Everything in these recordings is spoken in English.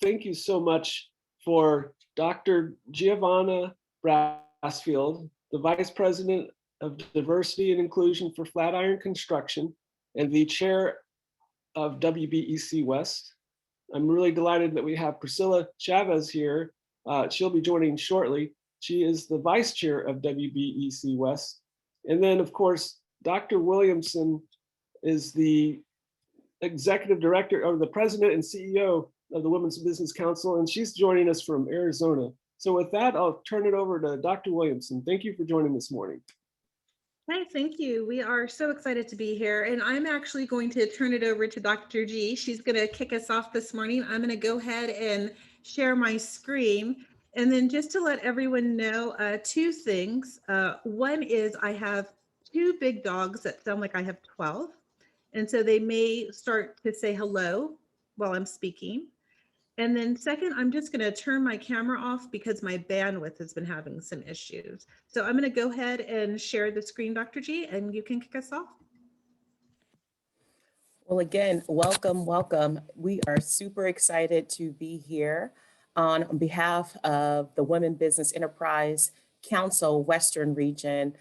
thank you so much for Dr. Giovanna Brassfield, the Vice President of Diversity and Inclusion for Flatiron Construction and the Chair of WBEC West. I'm really delighted that we have Priscilla Chavez here. She'll be joining shortly. She is the Vice Chair of WBEC West. And then, of course, Dr. Williamson is the Executive Director or the President and CEO of the Women's Business Council, and she's joining us from Arizona. So with that, I'll turn it over to Dr. Williamson. Thank you for joining this morning. Hi, thank you. We are so excited to be here, and I'm actually going to turn it over to Dr. G. She's going to kick us off this morning. I'm going to go ahead and share my screen. And then just to let everyone know, two things. One is I have two big dogs that sound like I have 12. And so they may start to say hello while I'm speaking. And then second, I'm just going to turn my camera off because my bandwidth has been having some issues. So I'm going to go ahead and share the screen, Dr. G, and you can kick us off. Well, again, welcome, welcome. We are super excited to be here on behalf of the Women Business Enterprise Council Western Region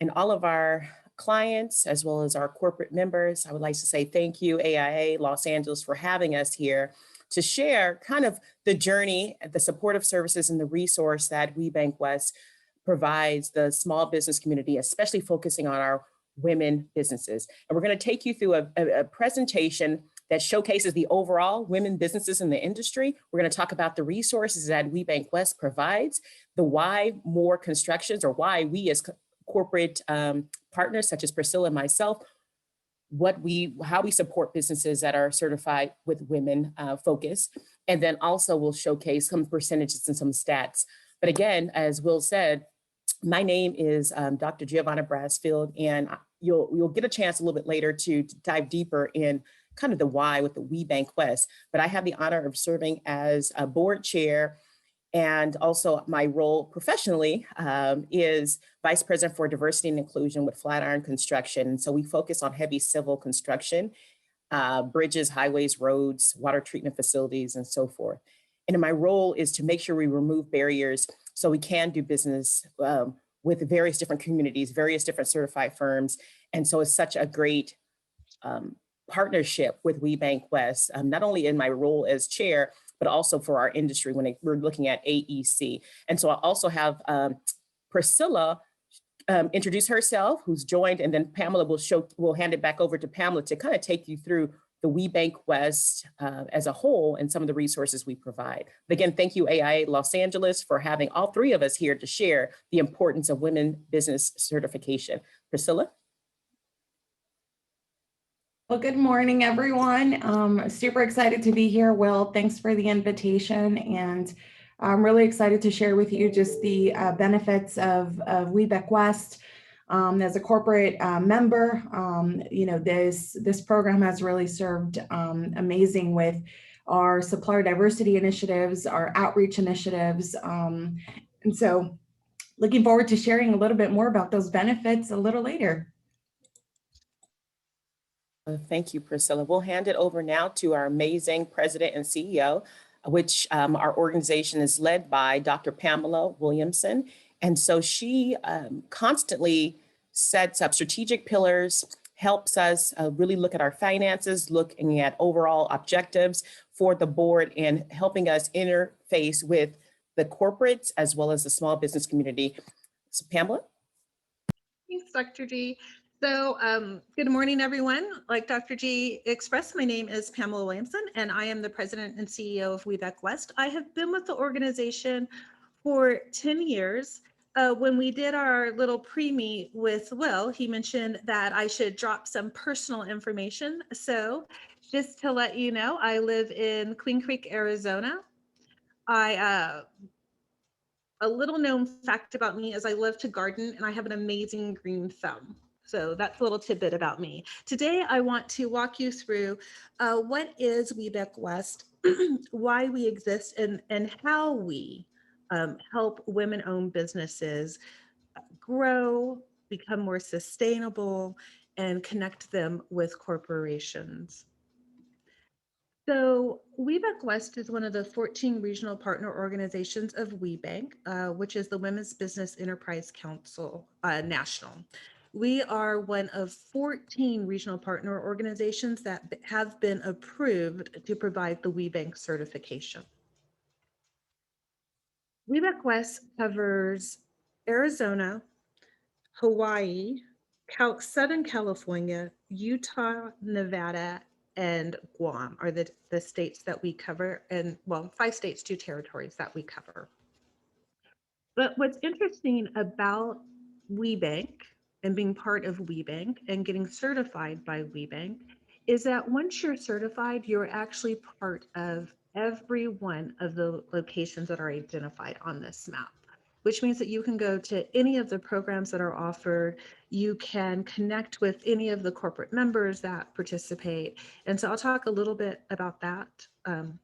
and all of our clients, as well as our corporate members. I would like to say thank you, AIA Los Angeles, for having us here to share kind of the journey, the supportive services and the resource that WeBank West provides the small business community, especially focusing on our women businesses. And we're going to take you through a presentation that showcases the overall women businesses in the industry. We're going to talk about the resources that WeBank West provides, the why more constructions, or why we as corporate partners such as Priscilla and myself, how we support businesses that are certified with women focus. And then also we'll showcase some percentages and some stats. But again, as Will said, my name is Dr. Giovanna Brassfield, and you'll get a chance a little bit later to dive deeper in kind of the why with the WeBank West. But I have the honor of serving as a board chair, and also my role professionally is Vice President for Diversity and Inclusion with Flatiron Construction. And so we focus on heavy civil construction, bridges, highways, roads, water treatment facilities, and so forth. And my role is to make sure we remove barriers so we can do business with various different communities, various different certified firms. And so it's such a great partnership with WeBank West, not only in my role as chair, but also for our industry when we're looking at AEC. And so I also have Priscilla introduce herself, who's joined, and then Pamela will hand it back over to Pamela to kind of take you through the WeBank West as a whole and some of the resources we provide. But again, thank you AIA Los Angeles for having all three of us here to share the importance of women business certification. Priscilla? Well, good morning, everyone. Super excited to be here. Will, thanks for the invitation. And I'm really excited to share with you just the benefits of WeBank West. As a corporate member, this program has really served amazing with our supplier diversity initiatives, our outreach initiatives. And so looking forward to sharing a little bit more about those benefits a little later. Thank you, Priscilla. We'll hand it over now to our amazing president and CEO, which our organization is led by Dr. Pamela Williamson. And so she constantly sets up strategic pillars, helps us really look at our finances, looking at overall objectives for the board, and helping us interface with the corporates as well as the small business community. So Pamela? Thanks, Dr. G. So good morning, everyone. Like Dr. G expressed, my name is Pamela Williamson, and I am the president and CEO of WeBank West. I have been with the organization for 10 years. When we did our little pre-meet with Will, he mentioned that I should drop some personal information. So just to let you know, I live in Queen Creek, Arizona. A little known fact about me is I love to garden and I have an amazing green thumb. So that's a little tidbit about me. Today, I want to walk you through what is WeBank West, why we exist, and how we help women-owned businesses grow, become more sustainable, and connect them with corporations. So WeBank West is one of the 14 regional partner organizations of WeBank, which is the Women's Business Enterprise Council National. We are one of 14 regional partner organizations that have been approved to provide the WeBank certification. WeBank West covers Arizona, Hawaii, Southern California, Utah, Nevada, and Guam are the states that we cover, and well, 5 states, 2 territories that we cover. But what's interesting about WeBank and being part of WeBank and getting certified by WeBank is that once you're certified, you're actually part of every one of the locations that are identified on this map, which means that you can go to any of the programs that are offered. You can connect with any of the corporate members that participate. And so I'll talk a little bit about that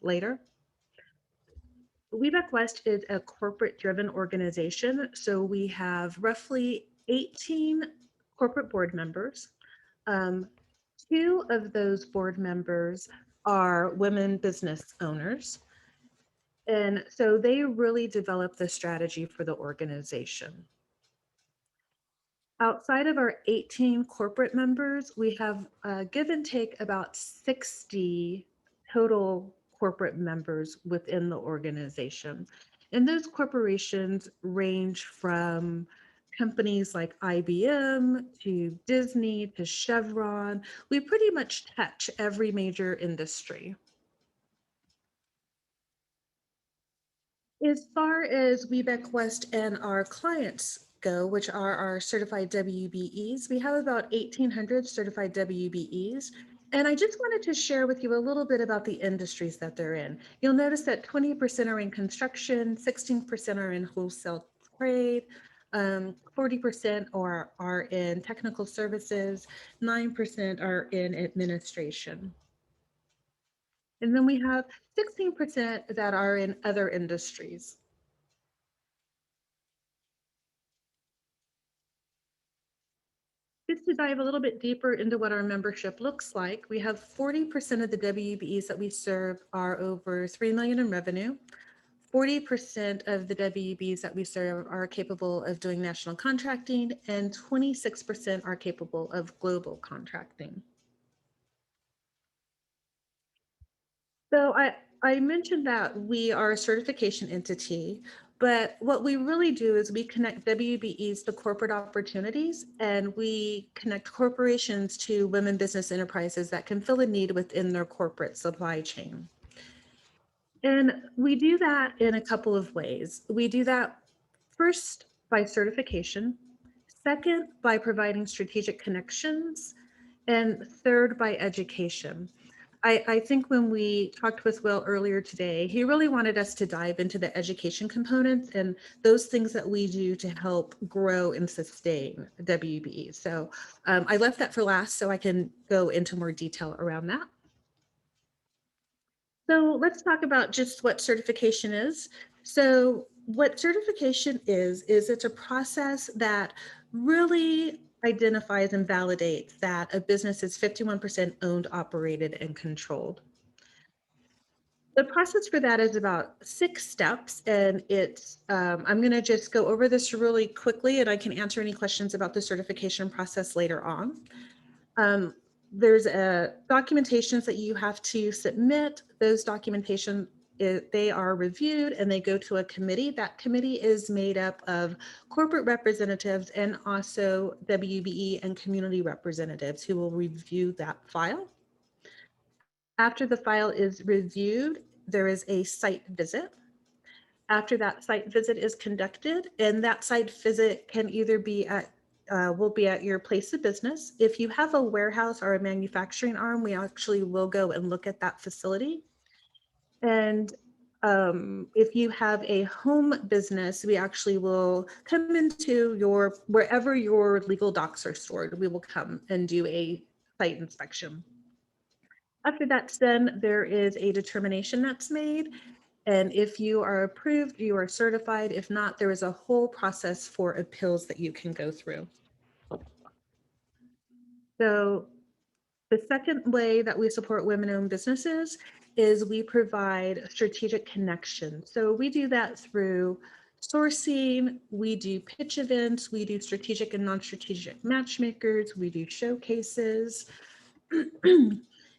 later. WeBank West is a corporate-driven organization, so we have roughly 18 corporate board members. 2 of those board members are women business owners, and so they really develop the strategy for the organization. Outside of our 18 corporate members, we have give and take about 60 total corporate members within the organization. And those corporations range from companies like IBM to Disney to Chevron. We pretty much touch every major industry. As far as WeBank West and our clients go, which are our certified WBEs, we have about 1,800 certified WBEs. And I just wanted to share with you a little bit about the industries that they're in. You'll notice that 20% are in construction, 16% are in wholesale trade, 40% are in technical services, 9% are in administration. And then we have 16% that are in other industries. Just to dive a little bit deeper into what our membership looks like, we have 40% of the WBEs that we serve are over 3 million in revenue. 40% of the WBEs that we serve are capable of doing national contracting, and 26% are capable of global contracting. So I mentioned that we are a certification entity, but what we really do is we connect WBEs to corporate opportunities, and we connect corporations to women business enterprises that can fill a need within their corporate supply chain. And we do that in a couple of ways. We do that first by certification, second by providing strategic connections, and third by education. I think when we talked with Will earlier today, he really wanted us to dive into the education components and those things that we do to help grow and sustain WBE. So I left that for last so I can go into more detail around that. So let's talk about just what certification is. So what certification is it's a process that really identifies and validates that a business is 51% owned, operated, and controlled. The process for that is about 6 steps, and it's, I'm going to just go over this really quickly, and I can answer any questions about the certification process later on. There's documentations that you have to submit. Those documentation, they are reviewed and they go to a committee. That committee is made up of corporate representatives and also WBE and community representatives who will review that file. After the file is reviewed, there is a site visit. After that site visit is conducted, and that site visit can either be at will be at your place of business. If you have a warehouse or a manufacturing arm, we actually will go and look at that facility. And if you have a home business, we actually will come into wherever your legal docs are stored. We will come and do a site inspection. After that's done, there is a determination that's made. And if you are approved, you are certified. If not, there is a whole process for appeals that you can go through. So the second way that we support women-owned businesses is we provide strategic connections. So we do that through sourcing, we do pitch events, we do strategic and non-strategic matchmakers, we do showcases.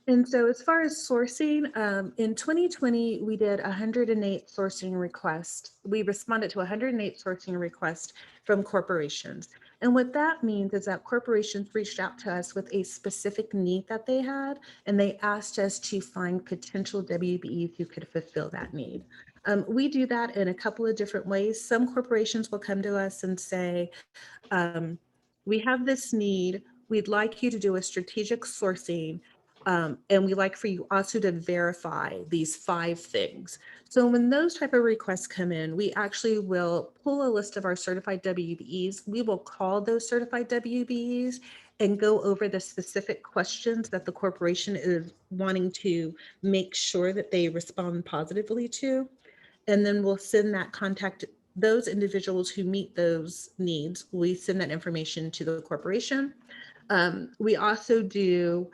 And so as far as sourcing, in 2020, we did 108 sourcing requests. We responded to 108 sourcing requests from corporations. And what that means is that corporations reached out to us with a specific need that they had, and they asked us to find potential WBEs who could fulfill that need. We do that in a couple of different ways. Some corporations will come to us and say, we have this need, we'd like you to do a strategic sourcing, and we like for you also to verify these 5 things. So when those type of requests come in, we actually will pull a list of our certified WBEs. We will call those certified WBEs and go over the specific questions that the corporation is wanting to make sure that they respond positively to. And then we'll send that contact, those individuals who meet those needs, we send that information to the corporation. We also do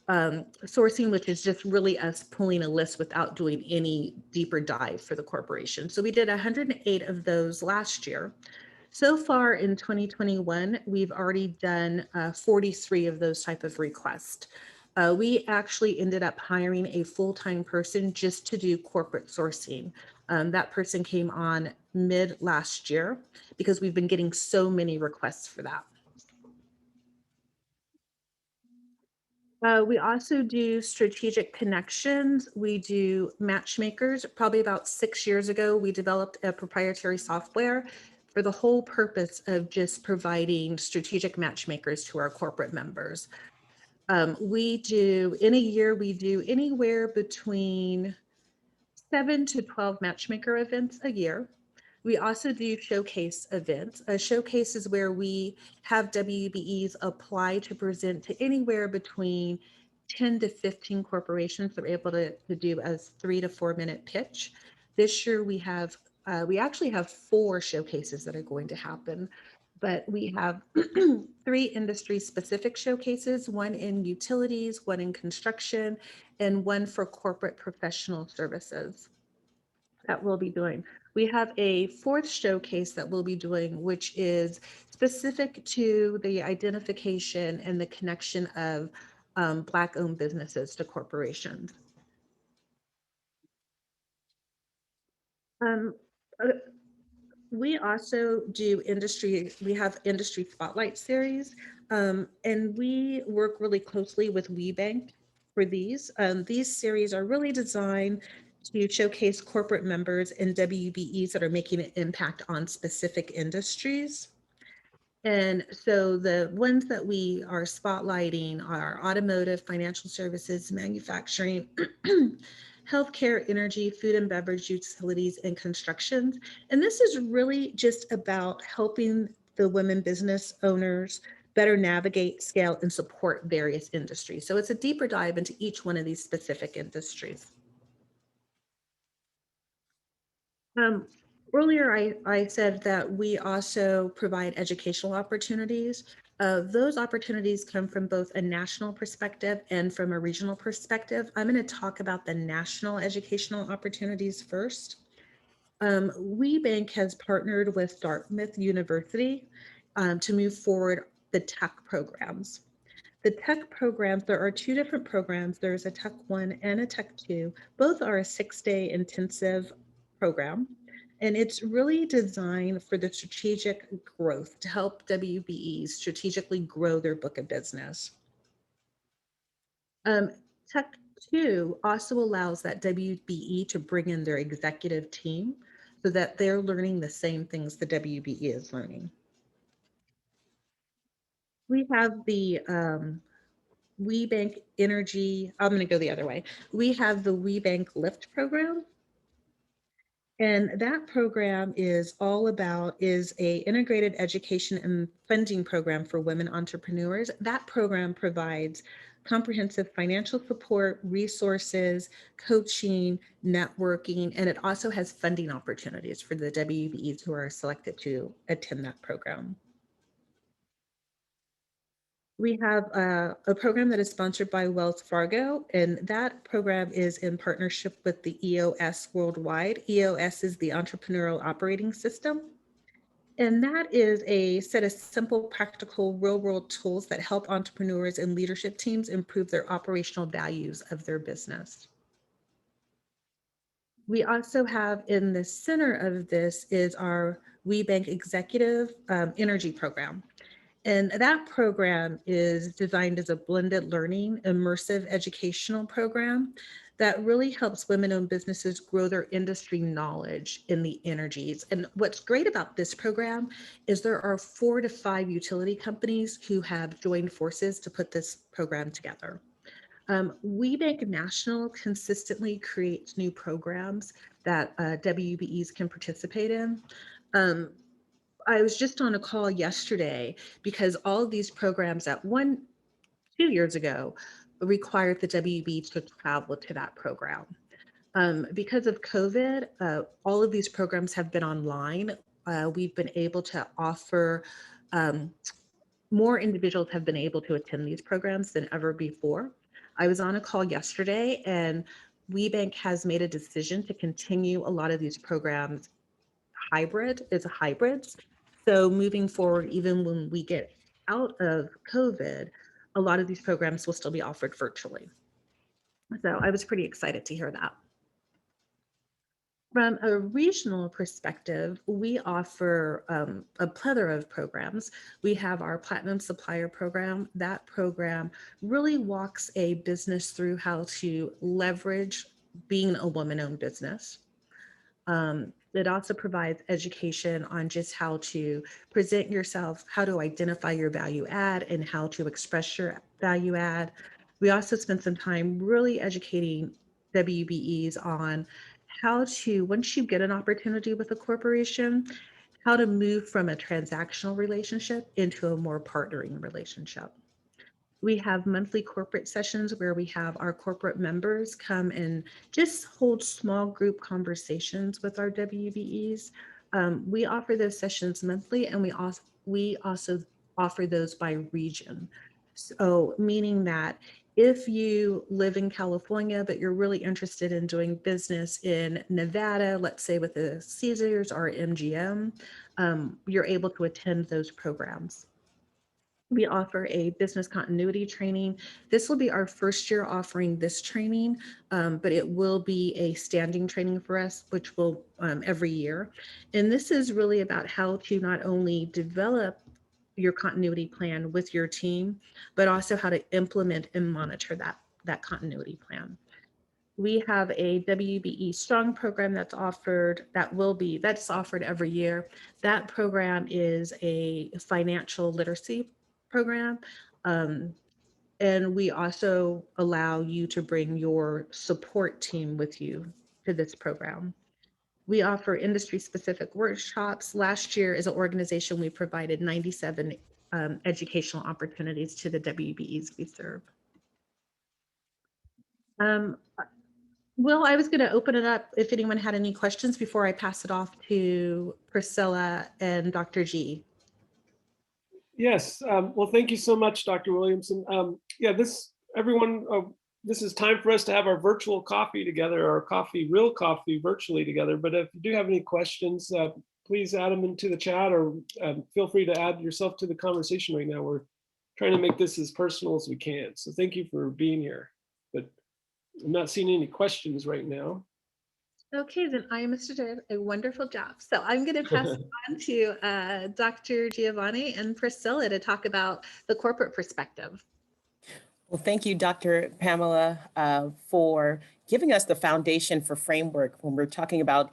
sourcing, which is just really us pulling a list without doing any deeper dive for the corporation. So we did 108 of those last year. So far in 2021, we've already done 43 of those type of requests. We actually ended up hiring a full-time person just to do corporate sourcing. That person came on mid last year because we've been getting so many requests for that. We also do strategic connections. We do matchmakers. Probably about 6 years ago, we developed a proprietary software for the whole purpose of just providing strategic matchmakers to our corporate members. We do, in a year, we do anywhere between 7 to 12 matchmaker events a year. We also do showcase events. A showcase is where we have WBEs apply to present to anywhere between 10 to 15 corporations that are able to do a 3 to 4 minute pitch. This year we actually have 4 showcases that are going to happen, but we have 3 industry specific showcases, 1 in utilities, 1 in construction, and 1 for corporate professional services that we'll be doing. We have a 4th showcase that we'll be doing, which is specific to the identification and the connection of Black-owned businesses to corporations. Uh, We also do we have industry spotlight series, and we work really closely with WeBank for these. These series are really designed to showcase corporate members and WBEs that are making an impact on specific industries. And so the ones that we are spotlighting are automotive, financial services, manufacturing, healthcare, energy, food and beverage, utilities, and construction. And this is really just about helping the women business owners better navigate, scale, and support various industries. So it's a deeper dive into each one of these specific industries. Earlier, I said that we also provide educational opportunities. Those opportunities come from both a national perspective and from a regional perspective. I'm going to talk about the national educational opportunities first. WeBank has partnered with Dartmouth University to move forward the tech programs. The tech programs, there are 2 different programs. There's a Tech 1 and a Tech 2. Both are a 6-day intensive program. And it's really designed for the strategic growth to help WBEs strategically grow their book of business. Tech 2 also allows that WBE to bring in their executive team so that they're learning the same things the WBE is learning. We have the WeBank Energy, I'm going to go the other way. We have the WeBank Lift program. And that program is all about, is a integrated education and funding program for women entrepreneurs. That program provides comprehensive financial support, resources, coaching, networking, and it also has funding opportunities for the WBEs who are selected to attend that program. We have a program that is sponsored by Wells Fargo, and that program is in partnership with the EOS Worldwide. EOS is the Entrepreneurial Operating System. And that is a set of simple, practical, real-world tools that help entrepreneurs and leadership teams improve their operational values of their business. We also have in the center of this is our WeBank Executive Energy Program. And that program is designed as a blended learning, immersive educational program that really helps women-owned businesses grow their industry knowledge in the energies. And what's great about this program is there are 4 to 5 utility companies who have joined forces to put this program together. WeBank National consistently creates new programs that WBEs can participate in. I was just on a call yesterday because all of these programs at 2 years ago required the WB to travel to that program. Because of COVID, all of these programs have been online. We've been able to offer, more individuals have been able to attend these programs than ever before. I was on a call yesterday and WeBank has made a decision to continue a lot of these programs hybrids. So moving forward, even when we get out of COVID, a lot of these programs will still be offered virtually. So I was pretty excited to hear that. From a regional perspective, we offer a plethora of programs. We have our Platinum Supplier program. That program really walks a business through how to leverage being a woman-owned business. It also provides education on just how to present yourself, how to identify your value add, and how to express your value add. We also spent some time really educating WBEs on how to, once you get an opportunity with a corporation, how to move from a transactional relationship into a more partnering relationship. We have monthly corporate sessions where we have our corporate members come and just hold small group conversations with our WBEs. We offer those sessions monthly, and we also offer those by region. So meaning that if you live in California, but you're really interested in doing business in Nevada, let's say with the Caesars or MGM, you're able to attend those programs. We offer a business continuity training. This will be our first year offering this training, but it will be a standing training for us, which will every year. And this is really about how to not only develop your continuity plan with your team, but also how to implement and monitor that continuity plan. We have a WBE Strong program that's offered, that's offered every year. That program is a financial literacy program. And we also allow you to bring your support team with you to this program. We offer industry-specific workshops. Last year, as an organization, we provided 97 educational opportunities to the WBEs we serve. Will, I was going to open it up if anyone had any questions before I pass it off to Priscilla and Dr. G. Yes, well, thank you so much, Dr. Williamson. Yeah, this is time for us to have our virtual coffee together, our real coffee virtually together. But if you do have any questions, please add them into the chat, or feel free to add yourself to the conversation right now. We're trying to make this as personal as we can. So thank you for being here. But I'm not seeing any questions right now. Okay, then I must have done a wonderful job. So I'm going to pass it on to Dr. Giovanni and Priscilla to talk about the corporate perspective. Well, thank you, Dr. Pamela, for giving us the foundation for framework when we're talking about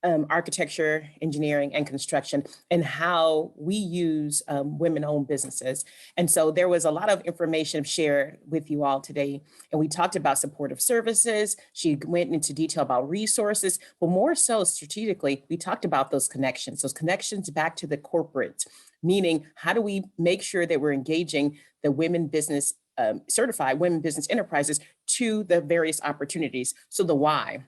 architecture, engineering, and construction, and how we use women-owned businesses. And so there was a lot of information shared with you all today. And we talked about supportive services. She went into detail about resources, but more so strategically, we talked about those connections back to the corporate, meaning how do we make sure that we're engaging the women business, certified women business enterprises to the various opportunities. So the why.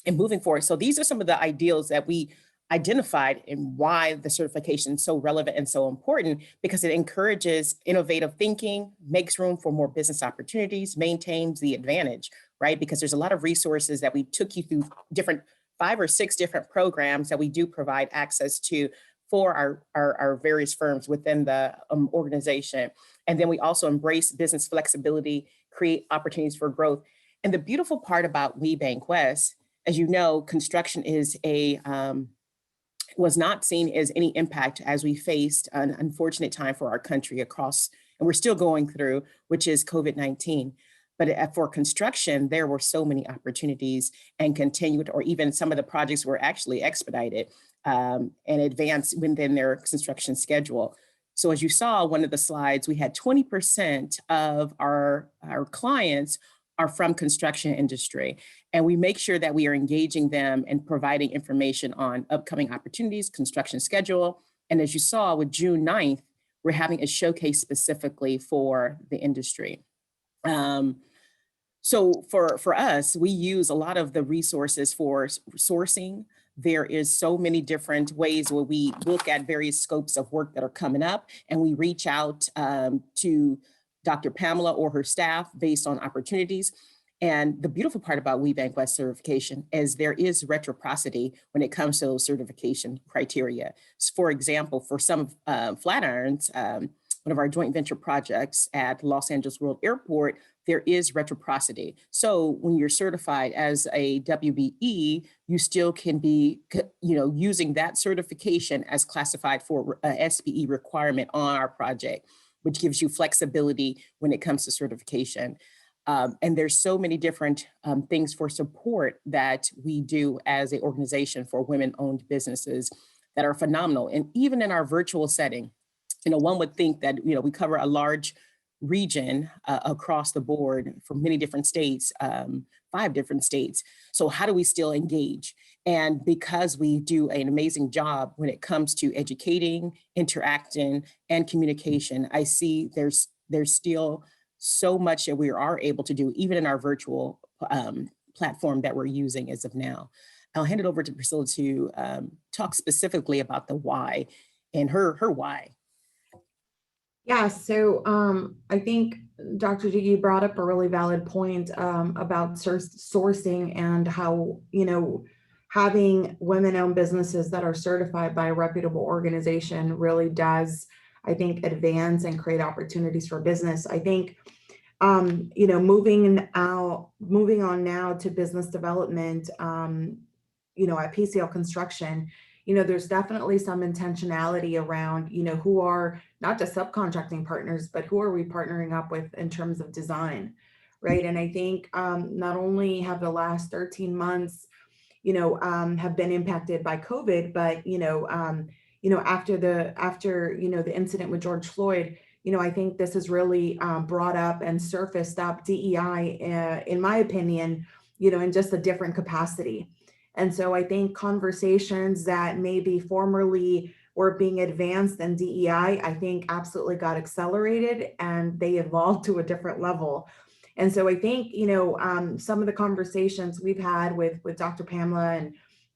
And moving forward. So these are some of the ideals that we identified and why the certification is so relevant and so important, because it encourages innovative thinking, makes room for more business opportunities, maintains the advantage, right? Because there's a lot of resources that we took you through, different 5 or 6 different programs that we do provide access to for our various firms within the organization. And then we also embrace business flexibility, create opportunities for growth. And the beautiful part about WeBank West, as you know, construction is was not seen as any impact as we faced an unfortunate time for our country across, and we're still going through, which is COVID-19. But for construction, there were so many opportunities and continued, or even some of the projects were actually expedited and advanced within their construction schedule. So as you saw, one of the slides, we had 20% of our clients are from construction industry. And we make sure that we are engaging them and providing information on upcoming opportunities, construction schedule. And as you saw with June 9th, we're having a showcase specifically for the industry. So for us, we use a lot of the resources for sourcing. There is so many different ways where we look at various scopes of work that are coming up, and we reach out to Dr. Pamela or her staff based on opportunities. And the beautiful part about WeBank West certification is there is reciprocity when it comes to those certification criteria. So for example, for some Flatirons, one of our joint venture projects at Los Angeles World Airport, there is reciprocity. So when you're certified as a WBE, you still can be, using that certification as classified for a SPE requirement on our project, which gives you flexibility when it comes to certification. And there's so many different things for support that we do as an organization for women-owned businesses that are phenomenal. And even in our virtual setting, one would think that, we cover a large region across the board from many different states, 5 different states. So how do we still engage? And because we do an amazing job when it comes to educating, interacting, and communication, I see there's still so much that we are able to do, even in our virtual platform that we're using as of now. I'll hand it over to Priscilla to talk specifically about the why and her why. Yeah, so I think Dr. G, you brought up a really valid point about sourcing and how, having women-owned businesses that are certified by a reputable organization really does, I think, advance and create opportunities for business. I think, moving on now to business development, at PCL Construction, there's definitely some intentionality around, who are not just subcontracting partners, but who are we partnering up with in terms of design, right? And I think not only have the last 13 months, have been impacted by COVID, but, after the incident with George Floyd, I think this has really brought up and surfaced up DEI, in my opinion, in just a different capacity. And so I think conversations that maybe formerly were being advanced in DEI, I think absolutely got accelerated and they evolved to a different level. And so I think, some of the conversations we've had with Dr. Pamela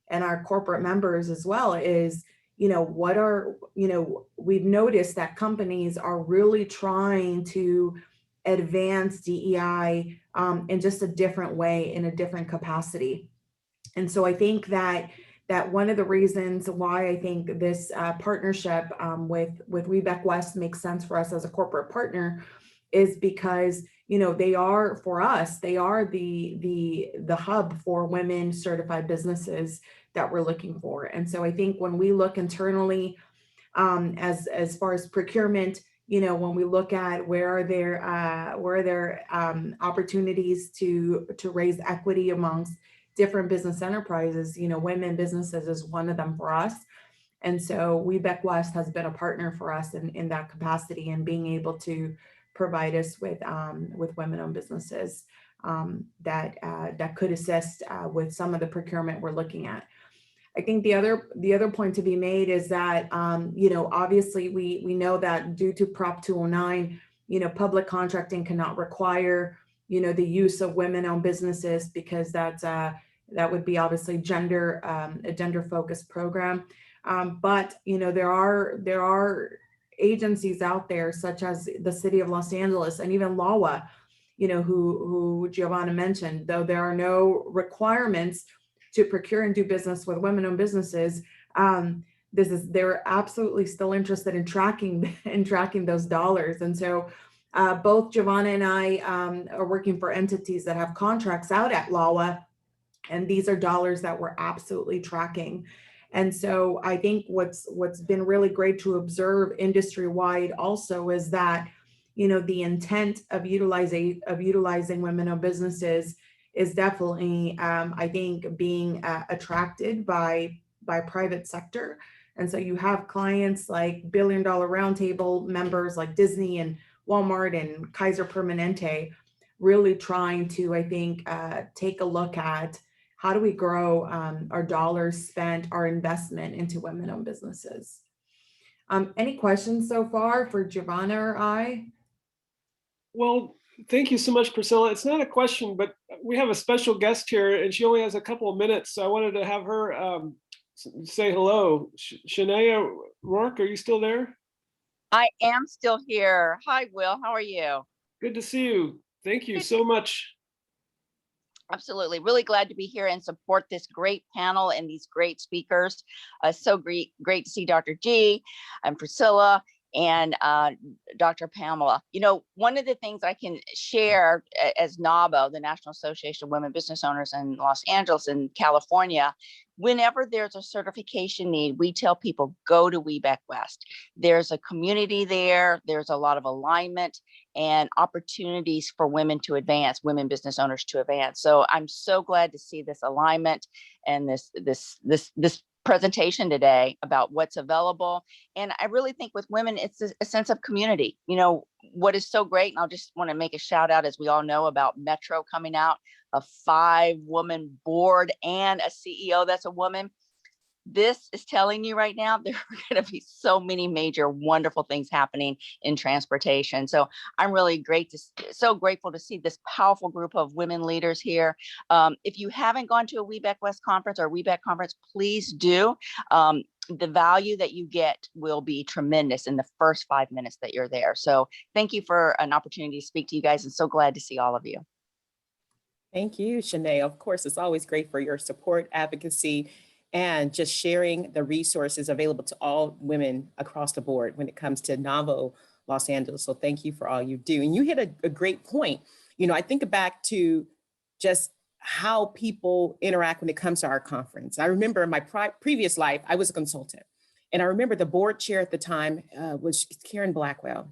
and our corporate members as well is, we've noticed that companies are really trying to advance DEI in just a different way, in a different capacity. And so I think that one of the reasons why I think this partnership with WeBank West makes sense for us as a corporate partner is because, they are, for us, they are the hub for women certified businesses that we're looking for. And so I think when we look internally, as far as procurement, when we look at where are there opportunities to raise equity amongst different business enterprises, women businesses is one of them for us. And so WeBank West has been a partner for us in that capacity and being able to provide us with women-owned businesses that could assist with some of the procurement we're looking at. I think the other point to be made is that, obviously we know that due to Prop 209, public contracting cannot require, the use of women-owned businesses because that's That would be obviously a gender-focused program. But there are agencies out there such as the City of Los Angeles and even LAWA, who Giovanna mentioned. Though there are no requirements to procure and do business with women-owned businesses, they're absolutely still interested in tracking those dollars. And so both Giovanna and I are working for entities that have contracts out at LAWA, and these are dollars that we're absolutely tracking. And so I think what's been really great to observe industry-wide also is that, the intent of utilizing women-owned businesses is definitely, I think, being attracted by private sector. And so you have clients like $1 Billion Roundtable members like Disney and Walmart and Kaiser Permanente really trying to, I think, take a look at how do we grow our dollars spent, our investment into women-owned businesses. Any questions so far for Giovanna or I? Well, thank you so much, Priscilla. It's not a question, but we have a special guest here and she only has a couple of minutes. So I wanted to have her say hello. Shania Rourke, are you still there? I am still here. Hi, Will. How are you? Good to see you. Thank you so much. Absolutely. Really glad to be here and support this great panel and these great speakers. So great to see Dr. G and Priscilla and Dr. Pamela. One of the things I can share as NAWBO, the National Association of Women Business Owners in Los Angeles and California, whenever there's a certification need, we tell people, go to WeBec West. There's a community there. There's a lot of alignment and opportunities for women to advance, women business owners to advance. So I'm so glad to see this alignment and this presentation today about what's available. And I really think with women, it's a sense of community. What is so great, and I'll just want to make a shout out, as we all know, about Metro coming out, a 5-woman board and a CEO that's a woman. This is telling you right now, there are going to be so many major, wonderful things happening in transportation. So I'm really so grateful to see this powerful group of women leaders here. If you haven't gone to a WeBec West conference or a WeBec conference, please do. The value that you get will be tremendous in the first 5 minutes that you're there. So thank you for an opportunity to speak to you guys, and so glad to see all of you. Thank you, Shanae. Of course, it's always great for your support, advocacy, and just sharing the resources available to all women across the board when it comes to NAWBO Los Angeles. So thank you for all you do. And you hit a great point. I think back to just how people interact when it comes to our conference. I remember in my previous life, I was a consultant. And I remember the board chair at the time was Karen Blackwell.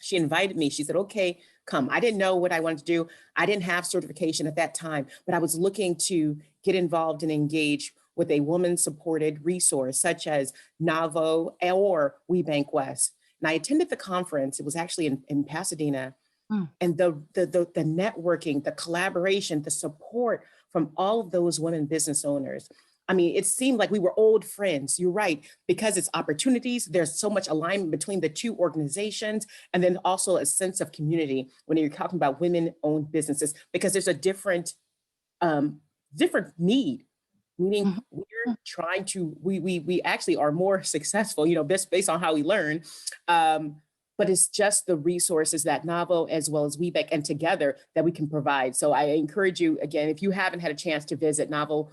She invited me. She said, okay, come. I didn't know what I wanted to do. I didn't have certification at that time, but I was looking to get involved and engage with a woman-supported resource such as NAWBO or WeBank West. And I attended the conference. It was actually in Pasadena. And the networking, the collaboration, the support from all of those women business owners. I mean, it seemed like we were old friends. You're right, because it's opportunities. There's so much alignment between the two organizations, and then also a sense of community when you're talking about women-owned businesses, because there's a different need. Meaning we're trying to, we actually are more successful, based on how we learn. But it's just the resources that NAWBO as well as WeBec and together that we can provide. So I encourage you, again, if you haven't had a chance to visit NAWBO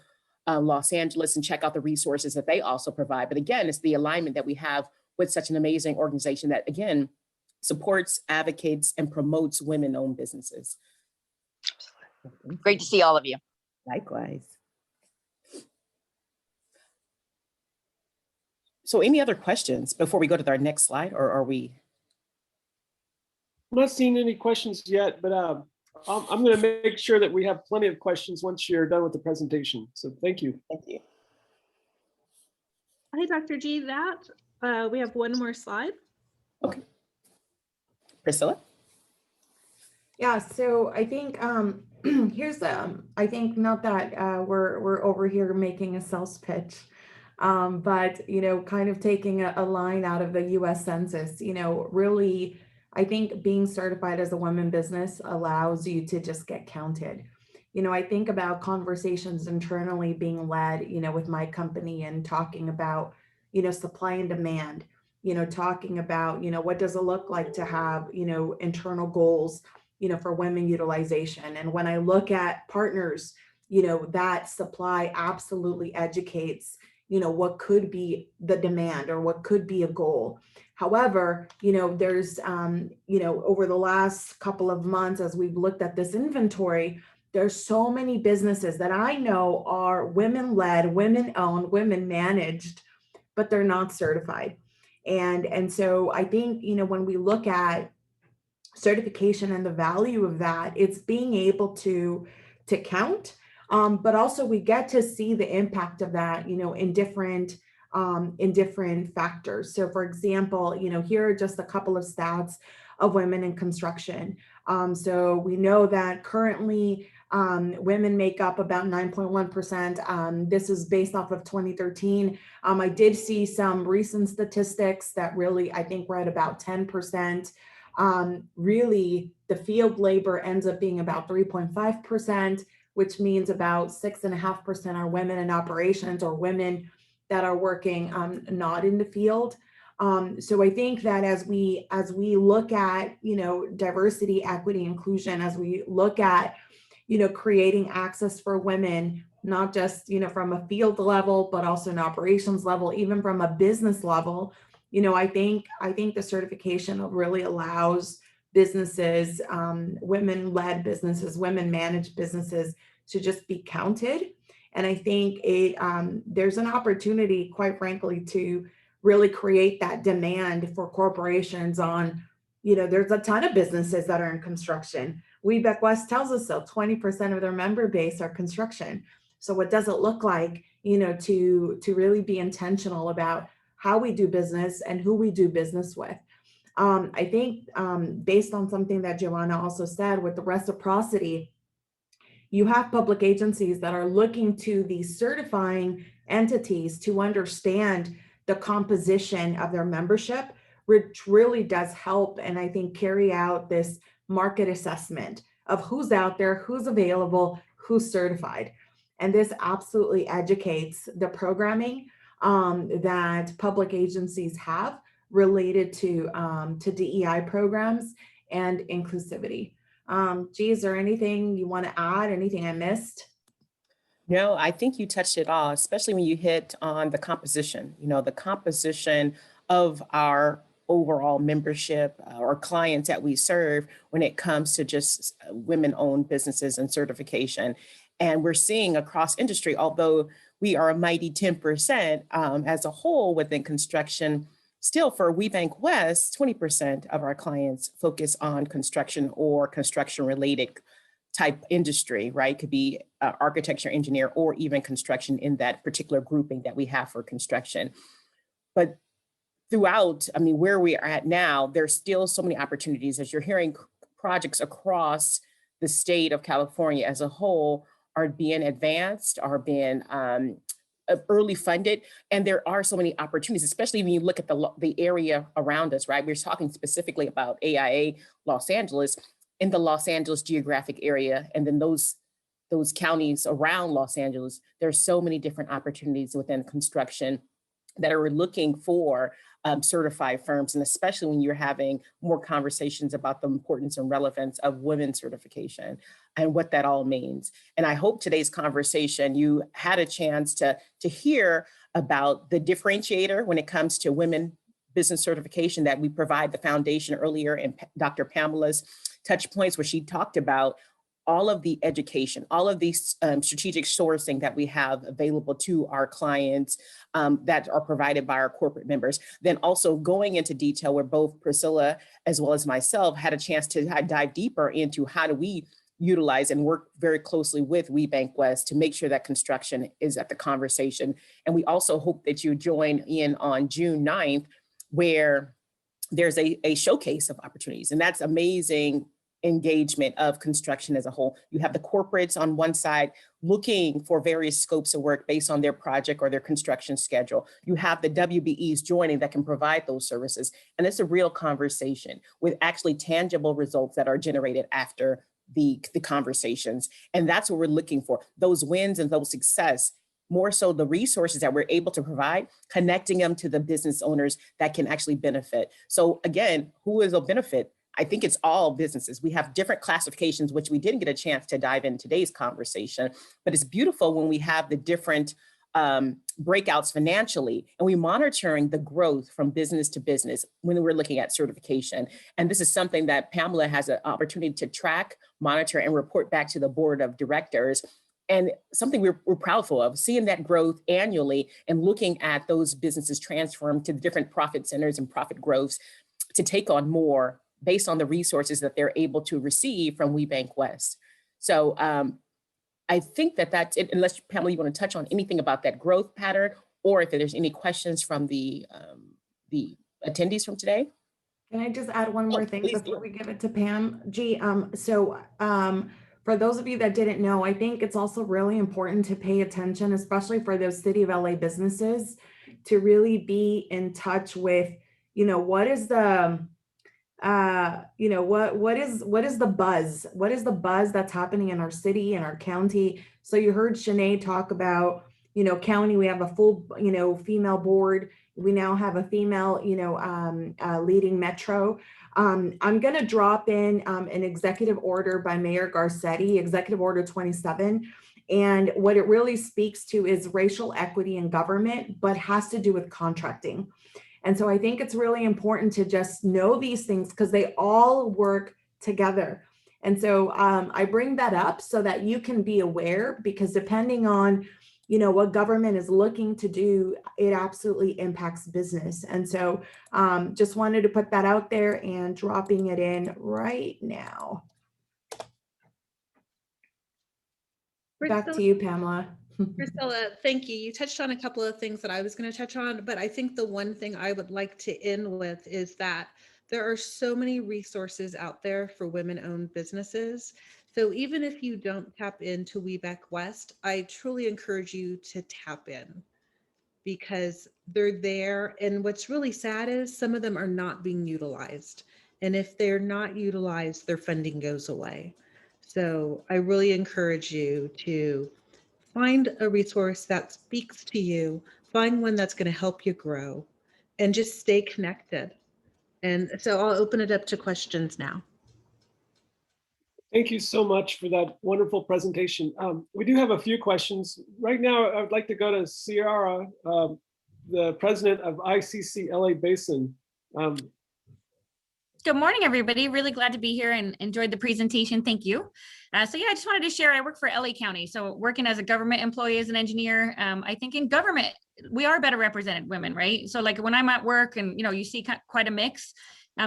Los Angeles and check out the resources that they also provide. But again, it's the alignment that we have with such an amazing organization that, again, supports, advocates, and promotes women-owned businesses. Great to see all of you. Likewise. So any other questions before we go to our next slide, or are we? I'm not seeing any questions yet, but I'm going to make sure that we have plenty of questions once you're done with the presentation. So thank you. Thank you. Hi, Dr. G. We have one more slide. Okay. Priscilla? Yeah, so I think here's I think not that we're over here making a sales pitch, but kind of taking a line out of the U.S. Census. Really, I think being certified as a women business allows you to just get counted. I think about conversations internally being led, with my company and talking about, supply and demand, talking about, what does it look like to have, internal goals, for women utilization. And when I look at partners, that supply absolutely educates, what could be the demand or what could be a goal. However, there's, over the last couple of months, as we've looked at this inventory, there's so many businesses that I know are women-led, women-owned, women-managed, but they're not certified. And so I think, when we look at certification and the value of that, it's being able to count, but also we get to see the impact of that, in different factors. So for example, here are just a couple of stats of women in construction. So we know that currently women make up about 9.1%. This is based off of 2013. I did see some recent statistics that really, I think we're at about 10%. Really, the field labor ends up being about 3.5%, which means about 6.5% are women in operations or women that are working not in the field. So I think that as we look at, diversity, equity, inclusion, as we look at, creating access for women, not just, from a field level, but also an operations level, even from a business level, I think the certification really allows businesses, women-led businesses, women-managed businesses to just be counted. And I think there's an opportunity, quite frankly, to really create that demand for corporations on, there's a ton of businesses that are in construction. WeBec West tells us so, 20% of their member base are construction. So what does it look like, to really be intentional about how we do business and who we do business with? I think based on something that Joanna also said with the reciprocity, you have public agencies that are looking to these certifying entities to understand the composition of their membership, which really does help, and I think carry out this market assessment of who's out there, who's available, who's certified. And this absolutely educates the programming that public agencies have related to DEI programs and inclusivity. Is there anything you want to add? Anything I missed? No, I think you touched it all, especially when you hit on the composition, the composition of our overall membership or clients that we serve when it comes to just women-owned businesses and certification. And we're seeing across industry, although we are a mighty 10% as a whole within construction, still for WeBank West, 20% of our clients focus on construction or construction-related type industry, right? Could be architecture, engineer, or even construction in that particular grouping that we have for construction. But throughout, where we are at now, there's still so many opportunities as you're hearing projects across the state of California as a whole are being advanced, are being early funded. And there are so many opportunities, especially when you look at the area around us, right? We're talking specifically about AIA Los Angeles, in the Los Angeles geographic area, and then those counties around Los Angeles. There's so many different opportunities within construction that are looking for certified firms, and especially when you're having more conversations about the importance and relevance of women's certification and what that all means. And I hope today's conversation, you had a chance to hear about the differentiator when it comes to women business certification, that we provide the foundation earlier in Dr. Pamela's touch points, where she talked about all of the education, all of these strategic sourcing that we have available to our clients that are provided by our corporate members. Then also going into detail where both Priscilla as well as myself had a chance to dive deeper into how do we utilize and work very closely with WeBank West to make sure that construction is at the conversation. And we also hope that you join in on June 9th, where there's a showcase of opportunities. And that's amazing engagement of construction as a whole. You have the corporates on one side looking for various scopes of work based on their project or their construction schedule. You have the WBEs joining that can provide those services. And it's a real conversation with actually tangible results that are generated after the conversations. And that's what we're looking for, those wins and those success, more so the resources that we're able to provide, connecting them to the business owners that can actually benefit. So again, who is a benefit? I think it's all businesses. We have different classifications, which we didn't get a chance to dive in today's conversation, but it's beautiful when we have the different breakouts financially, and we monitoring the growth from business to business when we're looking at certification. And this is something that Pamela has an opportunity to track, monitor, and report back to the board of directors. And something we're proudful of, seeing that growth annually and looking at those businesses transform to the different profit centers and profit growths to take on more based on the resources that they're able to receive from WeBank West. So I think that's it, unless Pamela, you want to touch on anything about that growth pattern, or if there's any questions from the attendees from today. Can I just add one more thing please before do. we give it to Pam? For those of you that didn't know, I think it's also really important to pay attention, especially for those City of LA businesses, to really be in touch with, what is the what is the buzz? What is the buzz that's happening in our city and our county? So you heard Shanae talk about, county, we have a full, female board. We now have a female, leading Metro. I'm going to drop in an executive order by Mayor Garcetti, Executive Order 27. And what it really speaks to is racial equity in government, but has to do with contracting. And so I think it's really important to just know these things because they all work together. And so I bring that up so that you can be aware, because depending on, what government is looking to do, it absolutely impacts business. And so just wanted to put that out there and dropping it in right now. Back to you, Pamela. Priscilla, thank you. You touched on a couple of things that I was going to touch on, but I think the one thing I would like to end with is that there are so many resources out there for women-owned businesses. So even if you don't tap into WeBank West, I truly encourage you to tap in because they're there. And what's really sad is some of them are not being utilized. And if they're not utilized, their funding goes away. So I really encourage you to find a resource that speaks to you, find one that's going to help you grow, and just stay connected. And so I'll open it up to questions now. Thank you so much for that wonderful presentation. We do have a few questions. Right now, I would like to go to Ciara, the president of ICC LA Basin. Good morning, everybody. Really glad to be here and enjoyed the presentation. Thank you. So yeah, I just wanted to share, I work for LA County. So working as a government employee, as an engineer, I think in government, we are better represented women, right? So like when I'm at work and, you see quite a mix.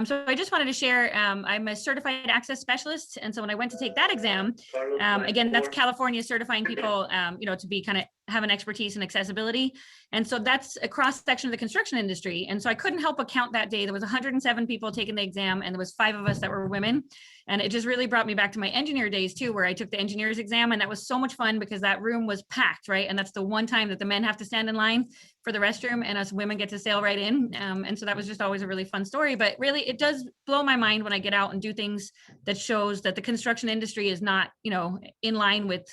So I just wanted to share, I'm a certified access specialist. And so when I went to take that exam, again, that's California certifying people, to be have an expertise in accessibility. And so that's a cross section of the construction industry. And so I couldn't help but count that day. There was 107 people taking the exam and there was 5 of us that were women. And it just really brought me back to my engineer days too, where I took the engineer's exam, and that was so much fun because that room was packed, right? And that's the one time that the men have to stand in line for the restroom and us women get to sail right in. And so that was just always a really fun story, but really it does blow my mind when I get out and do things that shows that the construction industry is not, in line with,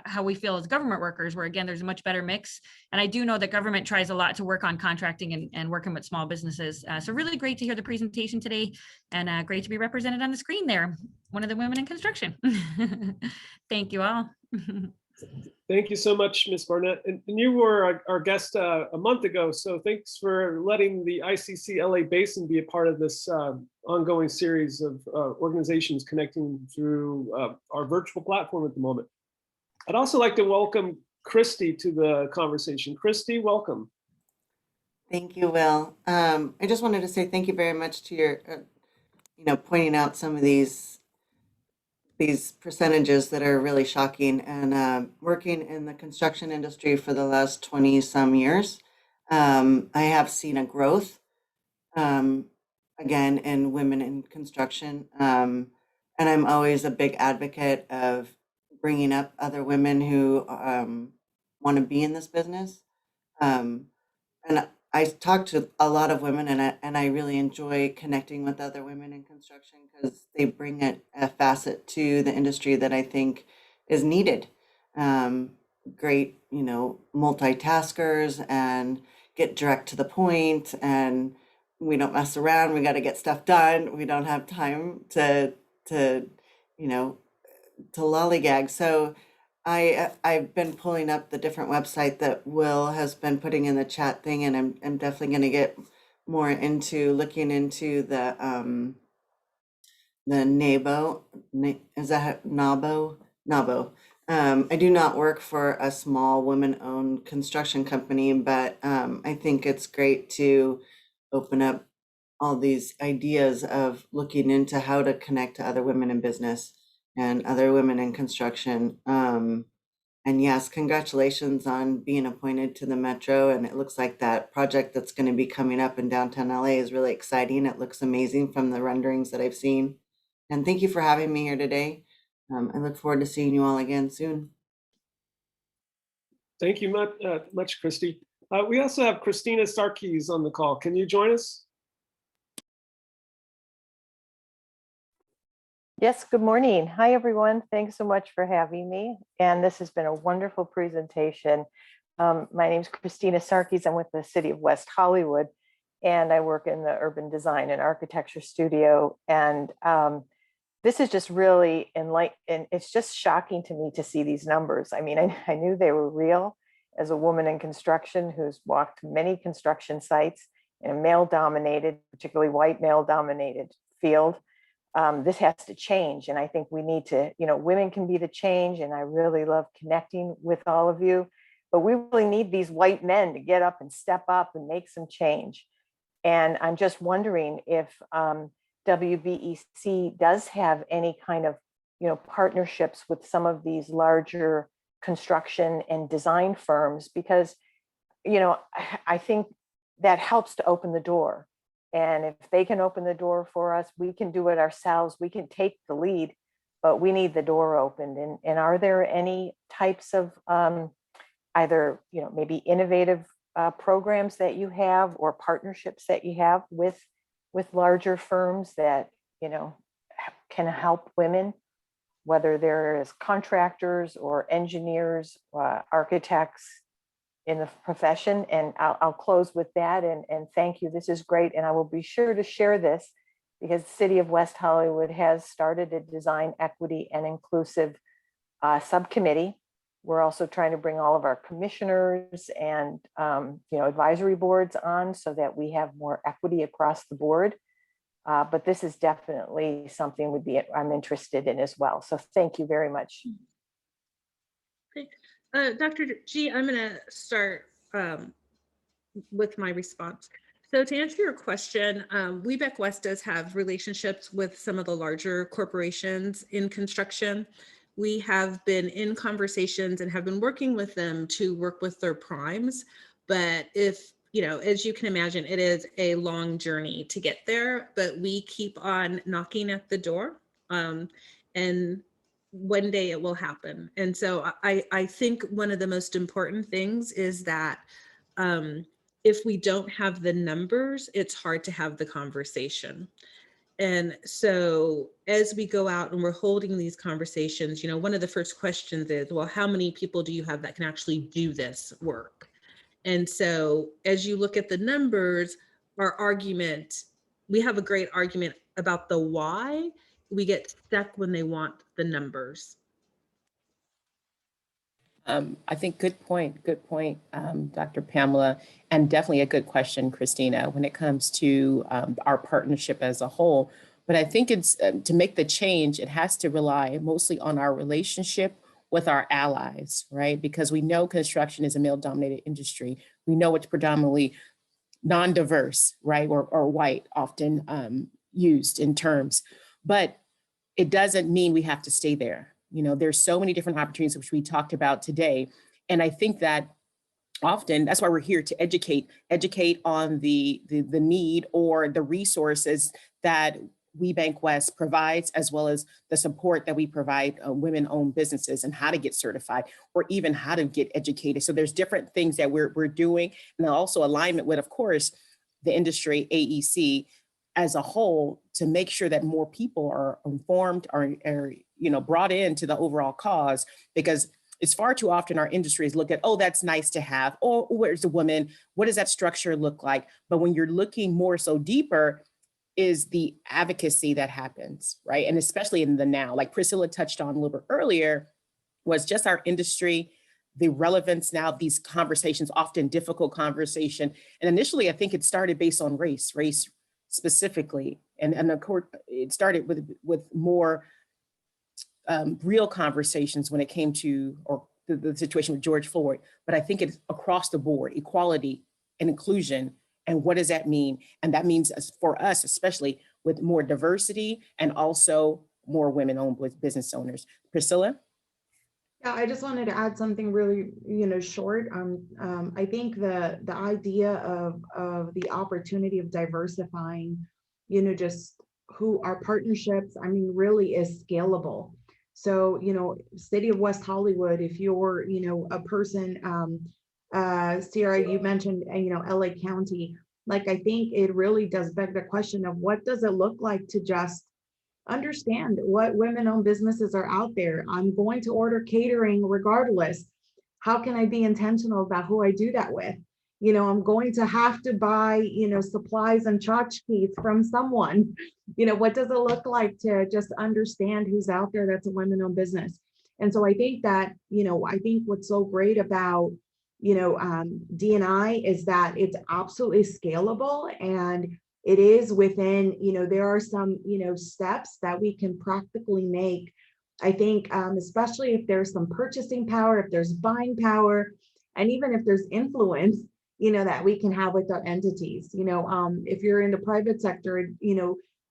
how we feel as government workers, where again, there's a much better mix. And I do know that government tries a lot to work on contracting and working with small businesses. So really great to hear the presentation today, and great to be represented on the screen there. One of the women in construction. Thank you all. Thank you so much, Ms. Barnett. And you were our guest a month ago, so thanks for letting the ICC LA Basin be a part of this ongoing series of organizations connecting through our virtual platform at the moment. I'd also like to welcome Christy to the conversation. Christy, welcome. Thank you, Will. I just wanted to say thank you very much to your, pointing out some of these percentages that are really shocking. And working in the construction industry for the last 20 some years, I have seen a growth, again, in women in construction. And I'm always a big advocate of bringing up other women who want to be in this business. And I talk to a lot of women, and I really enjoy connecting with other women in construction because they bring a facet to the industry that I think is needed. Great, multitaskers and get direct to the point, and we don't mess around. We got to get stuff done. We don't have time to you know to lollygag. So I've been pulling up the different website that Will has been putting in the chat thing, and I'm definitely going to get more into looking into the NABO. Is that NABO? NABO. I do not work for a small women-owned construction company, but I think it's great to open up all these ideas of looking into how to connect to other women in business and other women in construction. And yes, congratulations on being appointed to the Metro. And it looks like that project that's going to be coming up in downtown LA is really exciting. It looks amazing from the renderings that I've seen. And thank you for having me here today. I look forward to seeing you all again soon. Thank you much, Christy. We also have Christina Sarkees on the call. Can you join us? Yes, good morning. Hi, everyone. Thanks so much for having me. And this has been a wonderful presentation. My name is Christina Sarkees. I'm with the City of West Hollywood, and I work in the urban design and architecture studio. And this is just really enlightening. It's just shocking to me to see these numbers. I mean, I knew they were real as a woman in construction who's walked many construction sites in a male-dominated, particularly white male-dominated field. This has to change. And I think we need to, women can be the change. And I really love connecting with all of you, but we really need these white men to get up and step up and make some change. And I'm just wondering if WBEC does have any kind of, partnerships with some of these larger construction and design firms, because, I think that helps to open the door. And if they can open the door for us, we can do it ourselves. We can take the lead, but we need the door opened. And are there any types of either, maybe innovative programs that you have or partnerships that you have with larger firms that, can help women, whether they're as contractors or engineers, architects in the profession? And I'll close with that and thank you. This is great. And I will be sure to share this because the City of West Hollywood has started a design equity and inclusive subcommittee. We're also trying to bring all of our commissioners and advisory boards on so that we have more equity across the board. But this is definitely something I'm interested in as well. So thank you very much. Great. Dr. G, I'm going to start with my response. So to answer your question, WeBec West does have relationships with some of the larger corporations in construction. We have been in conversations and have been working with them to work with their primes. But if, as you can imagine, it is a long journey to get there, but we keep on knocking at the door. And one day it will happen. And so I think one of the most important things is that if we don't have the numbers, it's hard to have the conversation. And so as we go out and we're holding these conversations, one of the first questions is, well, how many people do you have that can actually do this work? And so as you look at the numbers, our argument, we have a great argument about the why. We get stuck when they want the numbers. I think good point, Dr. Pamela, and definitely a good question, Christina, when it comes to our partnership as a whole. But I think it's to make the change, it has to rely mostly on our relationship with our allies, right? Because we know construction is a male-dominated industry. We know it's predominantly non-diverse, right, or white, often used in terms, but it doesn't mean we have to stay there. There's so many different opportunities which we talked about today. And I think that often that's why we're here to educate on the need or the resources that We Bank West provides, as well as the support that we provide women-owned businesses and how to get certified or even how to get educated. So there's different things that we're doing, and also alignment with, of course, the industry, AEC, as a whole, to make sure that more people are informed, are brought into the overall cause, because it's far too often our industries look at, oh, that's nice to have, oh, where's the woman, what does that structure look like? But when you're looking more so deeper, is the advocacy that happens, right? And especially in the now, like Priscilla touched on a little bit earlier, was just our industry, the relevance now, these conversations, often difficult conversation. And initially, I think it started based on race specifically. And of course, it started with more real conversations when it came to, or the situation with George Floyd. But I think it's across the board, equality and inclusion. And what does that mean? And that means for us, especially with more diversity and also more women-owned business owners. Priscilla? Yeah, I just wanted to add something really, short. I think the idea of the opportunity of diversifying, just who our partnerships, really is scalable. So, city of West Hollywood, if you're, a person, Sierra, you mentioned, LA County, like, I think it really does beg the question of what does it look like to just understand what women-owned businesses are out there. I'm going to order catering regardless. How can I be intentional about who I do that with? I'm going to have to buy, supplies and tchotchkes from someone. What does it look like to just understand who's out there that's a women-owned business? And so I think that, I think what's so great about, D&I is that it's absolutely scalable, and it is within, there are some, steps that we can practically make. I think, especially if there's some purchasing power, if there's buying power, and even if there's influence, that we can have with our entities. If you're in the private sector,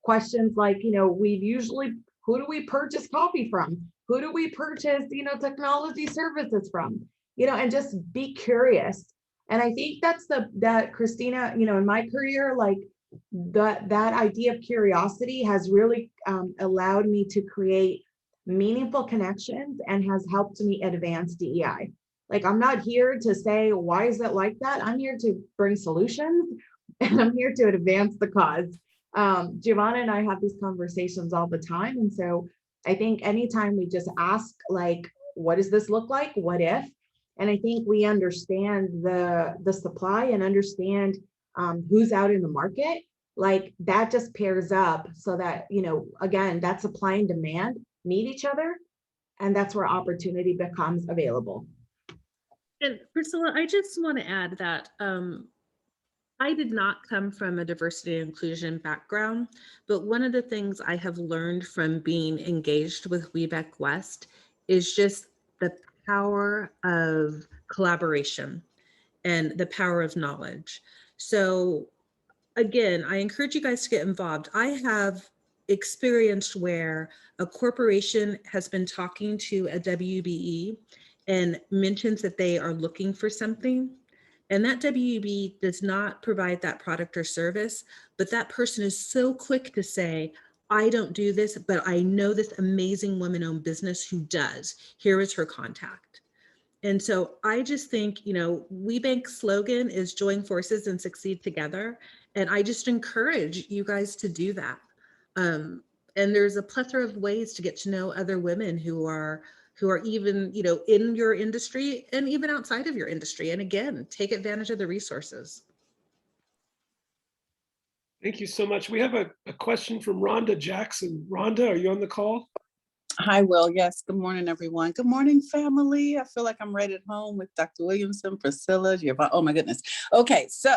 questions like, we've usually, who do we purchase coffee from? Who do we purchase, technology services from? And just be curious. And I think that's that Christina, in my career, like that idea of curiosity has really allowed me to create meaningful connections and has helped me advance DEI. Like, I'm not here to say, why is it like that? I'm here to bring solutions, and I'm here to advance the cause. Giovanna and I have these conversations all the time. And so I think anytime we just ask, like, what does this look like? What if? And I think we understand the supply and understand who's out in the market, like that just pairs up so that, again, that supply and demand meet each other. And that's where opportunity becomes available. And Priscilla, I just want to add that I did not come from a diversity and inclusion background, but one of the things I have learned from being engaged with WeBank West is just the power of collaboration and the power of knowledge. So again, I encourage you guys to get involved. I have experienced where a corporation has been talking to a WBE and mentions that they are looking for something, and that WB does not provide that product or service, but that person is so quick to say, I don't do this, but I know this amazing women-owned business who does. Here is her contact. And so I just think, WeBank's slogan is join forces and succeed together. And I just encourage you guys to do that. And there's a plethora of ways to get to know other women who are even, in your industry and even outside of your industry. And again, take advantage of the resources. Thank you so much. We have a question from Rhonda Jackson. Rhonda, are you on the call? Hi, Will. Yes. Good morning, everyone. Good morning, family. I feel like I'm right at home with Dr. Williamson, Priscilla, Giovanna. Oh, my goodness. Okay. So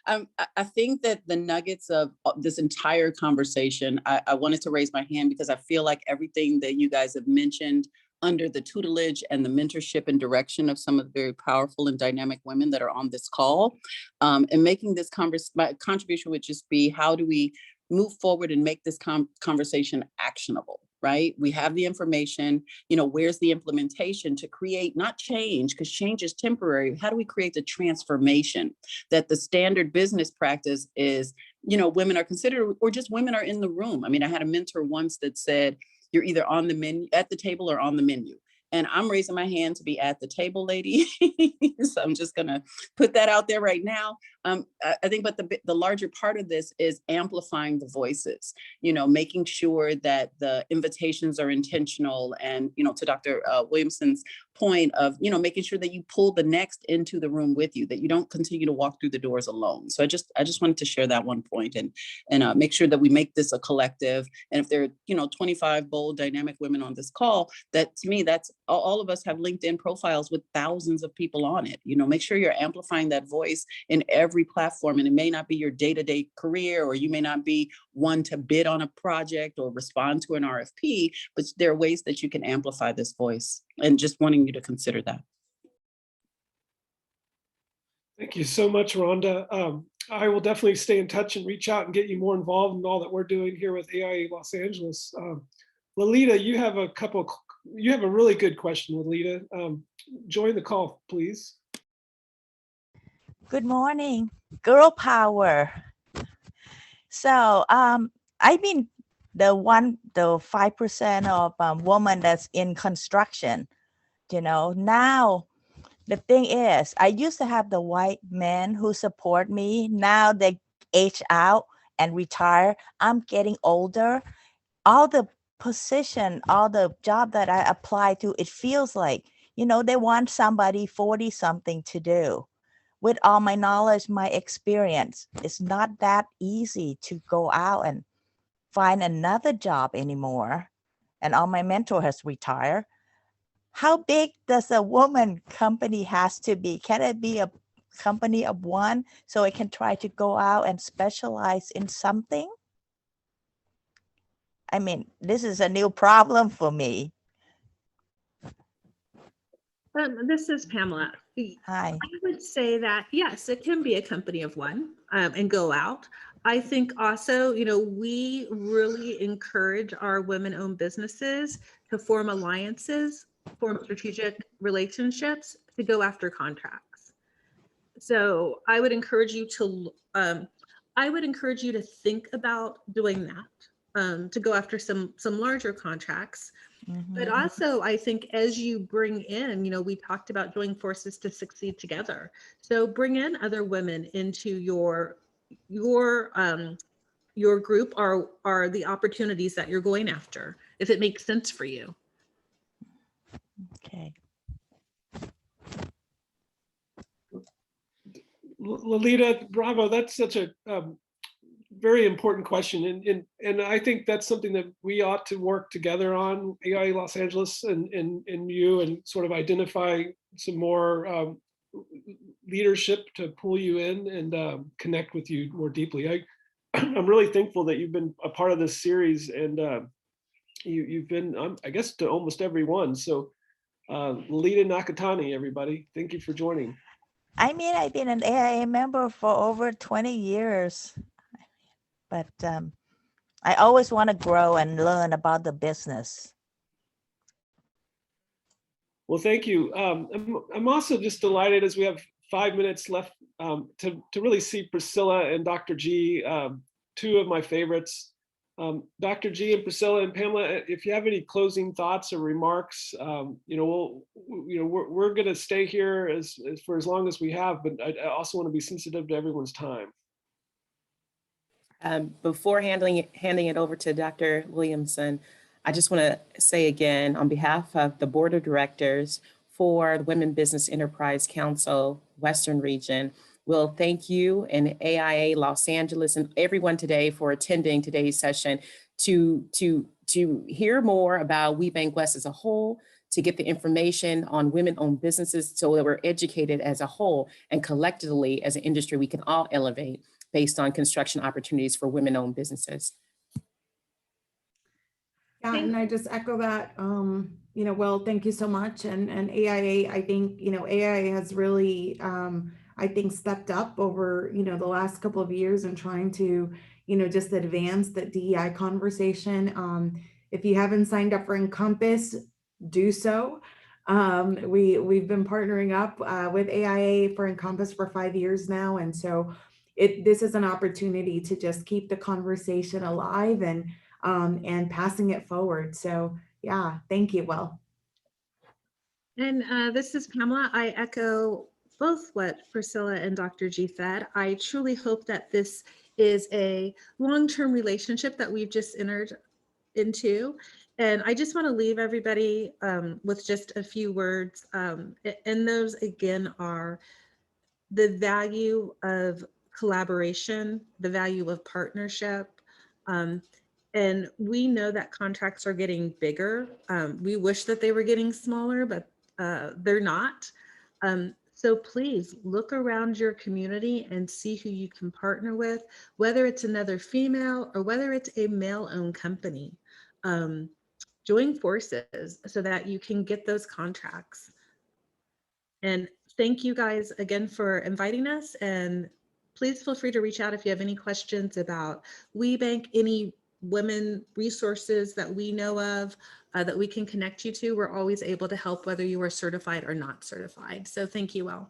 I think that the nuggets of this entire conversation, I wanted to raise my hand because I feel like everything that you guys have mentioned under the tutelage and the mentorship and direction of some of the very powerful and dynamic women that are on this call, and making this my contribution would just be, how do we move forward and make this conversation actionable? right? We have the information, you know, where's the implementation to create, not change, because change is temporary. How do we create the transformation that the standard business practice is, you know, women are considered, or just women are in the room. I mean, I had a mentor once that said, you're either on the menu, at the table, or on the menu. And I'm raising my hand to be at the table, lady. So I'm just gonna put that out there right now. I think, but the larger part of this is amplifying the voices, you know, making sure that the invitations are intentional. And, you know, to Dr. Williamson's point of, you know, making sure that you pull the next into the room with you, that you don't continue to walk through the doors alone. So I just wanted to share that one point and make sure that we make this a collective. And if there are, you know, 25 bold, dynamic women on this call, that to me, that's all of us have LinkedIn profiles with thousands of people on it. You know, make sure you're amplifying that voice in every platform. And it may not be your day-to-day career, or you may not be one to bid on a project or respond to an RFP, but there are ways that you can amplify this voice, and just wanting you to consider that. Thank you so much, Rhonda. I will definitely stay in touch and reach out and get you more involved in all that we're doing here with AIA Los Angeles. Lalita, you have a really good question, Lalita. Join the call, please. Good morning, girl power. So I've been the 5% of woman that's in construction. You know, now the thing is, I used to have the white men who support me. Now they age out and retire. I'm getting older. All the position, all the job that I apply to, it feels like, you know, they want somebody 40 something to do. With all my knowledge, my experience, it's not that easy to go out and find another job anymore. And all my mentor has retired. How big does a woman company has to be? Can it be a company of one so it can try to go out and specialize in something? I mean, this is a new problem for me. This is Pamela. Hi. I would say that, yes, it can be a company of one and go out. I think also, you know, we really encourage our women-owned businesses to form alliances, form strategic relationships to go after contracts. So I would encourage you to, think about doing that, to go after some larger contracts. But also, I think as you bring in, you know, we talked about joining forces to succeed together. So bring in other women into your group are the opportunities that you're going after, if it makes sense for you. Okay. Lalita, bravo. That's such a very important question. And I think that's something that we ought to work together on, AIA Los Angeles and you, and sort of identify some more leadership to pull you in and connect with you more deeply. I'm really thankful that you've been a part of this series, and you've been, I guess, to almost every one. So Lalita Nakatani, everybody, thank you for joining. I mean, I've been an AIA member for over 20 years, but I always want to grow and learn about the business. Well, thank you. I'm also just delighted, as we have 5 minutes left, to really see Priscilla and Dr. G, two of my favorites. Dr. G and Priscilla and Pamela, if you have any closing thoughts or remarks, we're going to stay here for as long as we have, but I also want to be sensitive to everyone's time. Before handing it over to Dr. Williamson, I just want to say again, on behalf of the Board of Directors for the Women Business Enterprise Council Western Region, we'll thank you and AIA Los Angeles and everyone today for attending today's session to hear more about WeBank West as a whole, to get the information on women-owned businesses so that we're educated as a whole, and collectively as an industry, we can all elevate based on construction opportunities for women-owned businesses. Yeah, and I just echo that, well, thank you so much. And AIA, I think, AIA has really, I think, stepped up over, the last couple of years and trying to, just advance the DEI conversation. If you haven't signed up for Encompass, do so. We've been partnering up with AIA for Encompass for 5 years now. And so this is an opportunity to just keep the conversation alive and passing it forward. So yeah, thank you, Will. And this is Pamela. I echo both what Priscilla and Dr. G said. I truly hope that this is a long-term relationship that we've just entered into. And I just want to leave everybody with just a few words. And those again are the value of collaboration, the value of partnership. And we know that contracts are getting bigger. We wish that they were getting smaller, but they're not. So please look around your community and see who you can partner with, whether it's another female or whether it's a male-owned company. Join forces so that you can get those contracts. And thank you guys again for inviting us. And please feel free to reach out if you have any questions about WeBank, any women resources that we know of that we can connect you to. We're always able to help whether you are certified or not certified. So thank you all.